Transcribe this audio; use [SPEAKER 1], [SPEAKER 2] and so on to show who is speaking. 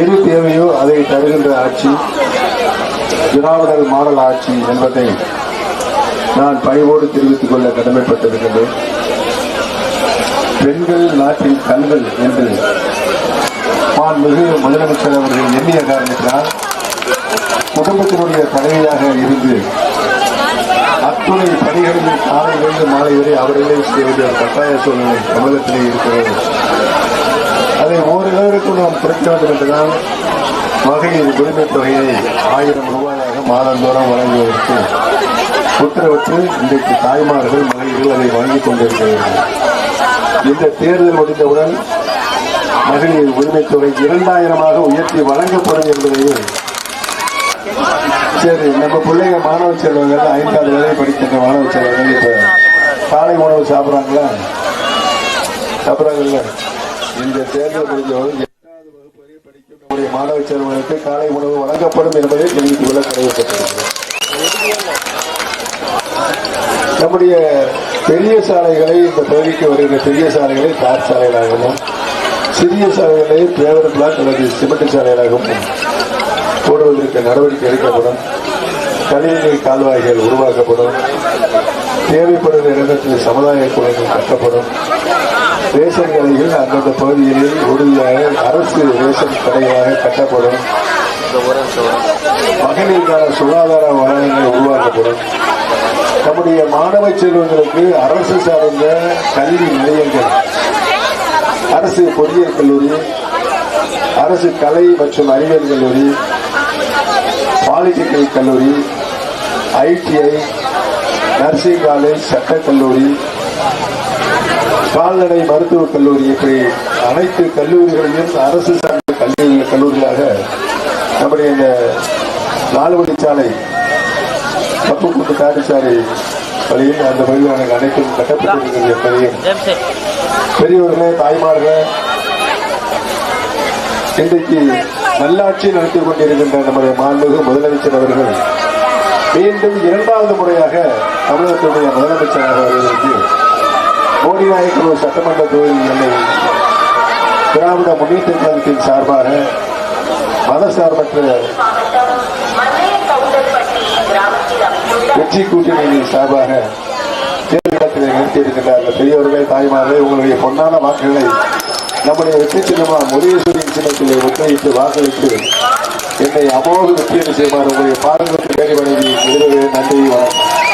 [SPEAKER 1] எது தேவையோ அதை தருகின்ற ஆட்சி திராவிடர் மாடல் ஆட்சி என்பதை நான் பணிவோடு தெரிவித்துக் கொள்ள கடமைப்பட்டிருக்கின்றேன். பெண்கள் நாட்டின் கண்கள் என்று மாண்புமிகு முதலமைச்சர் அவர்கள் எண்ணிய காரணத்தினால் குடும்பத்தினுடைய தலைவியாக இருந்து அத்துணை பணிகளில் காலையிலிருந்து மாலை வரை அவர்களே செய்ய வேண்டிய கட்டாய சூழ்நிலை தமிழகத்திலே இருக்கிறது. அதை ஓரிலருக்கு நாம் குறைக்க வேண்டும் என்றுதான் மகளிர் உரிமை தொகையை 1000 ரூபாயாக மாதந்தோறும் வழங்குவதற்கு உத்தரவிட்டு இன்றைக்கு தாய்மார்கள் மகளிர்கள் அதை வழங்கிக் கொண்டிருக்கிறார்கள். இந்த தேர்தல் முடிந்தவுடன் மகளிர் உரிமை தொகை 2000 உயர்த்தி வழங்கப்படும் என்பதையும் சரி நம்ம பிள்ளைங்க மாணவ செல்வங்கள் 5வது வரை படிக்கின்ற மாணவ செல்வங்கள் இப்ப காலை உணவு சாப்பிட்றாங்களா? சாப்பிட்றாங்கல்ல? இந்த தேர்தல் முடிஞ்சவர்கள் 8வது வகுப்பு வரை படிக்கும் நம்முடைய மாணவ செல்வங்களுக்கு காலை உணவு வழங்கப்படும் என்பதை தெரிவித்துக் கொள்ள கடமைப்பட்டிருக்கிறது. நம்முடைய பெரிய சாலைகளை இந்த பகுதிக்கு வருகிற பெரிய சாலைகளை தார் சாலைகளாகவும் சிறிய சாலைகளை பேவர் பிளாக் அல்லது சிமெண்ட் சாலைகளாகவும் போடுவதற்கு நடவடிக்கை எடுக்கப்படும். கழிவுநீர் கால்வாய்கள் உருவாக்கப்படும். தேவைப்படுகிற இடத்தில் சமுதாய குழுக்கள் கட்டப்படும். ரேஷன் கடைகள் அந்தந்த பகுதிகளில் உறுதியாக அரசு ரேஷன் கடைகளாக கட்டப்படும். மகளிருக்கான சுகாதார வளாகங்கள் உருவாக்கப்படும். நம்முடைய மாணவ செல்வங்களுக்கு அரசு சார்ந்த கல்வி நிலையங்கள், அரசு பொறியியல் கல்லூரி, அரசு கலை மற்றும் அறிவியல் கல்லூரி, பாலிடெக்னிக் கல்லூரி, ITI, நர்சிங் காலேஜ், சட்டக்கல்லூரி, கால்நடை மருத்துவக் கல்லூரி, இப்படி அனைத்து கல்லூரிகளையும் அரசு சார்ந்த கல்லூரிகளாக நம்முடைய இந்த 4 வழிச்சாலை தப்புக்குண்டு தாடிச்சாலை வழியில் அந்த பகுதியான அனைத்தும் கட்டப்பட்டிருக்கிறது என்பதையும் பெரியவர்களே தாய்மார்கள் இன்றைக்கு நல்லாட்சி நடத்திக் கொண்டிருக்கின்ற நம்முடைய மாண்புமிகு முதலமைச்சர் அவர்கள் மீண்டும் 2வது முறையாக தமிழகத்துடைய முதலமைச்சராக வருவதற்கு போடிநாயக்கனூர் சட்டமன்ற தொகுதியில் என்னை திராவிட முன்னேற்ற கழகத்தின் சார்பாக மதசார்பற்ற வெற்றி கூட்டணியின் சார்பாக தேர்தல் நிறுத்தியிருக்கின்றார்கள். பெரியவர்கள் தாய்மார்கள் உங்களுடைய பொன்னான வாக்குகளை நம்முடைய வெற்றி சின்னமாக முருகேஸ்வரியின் சின்னத்திலே ஒற்றையிட்டு வாக்களித்து என்னை அமோக வெற்றியை செய்வார். உங்களுடைய பாடங்களுக்கு வேண்டி வழங்கி நன்றி வணக்கம்.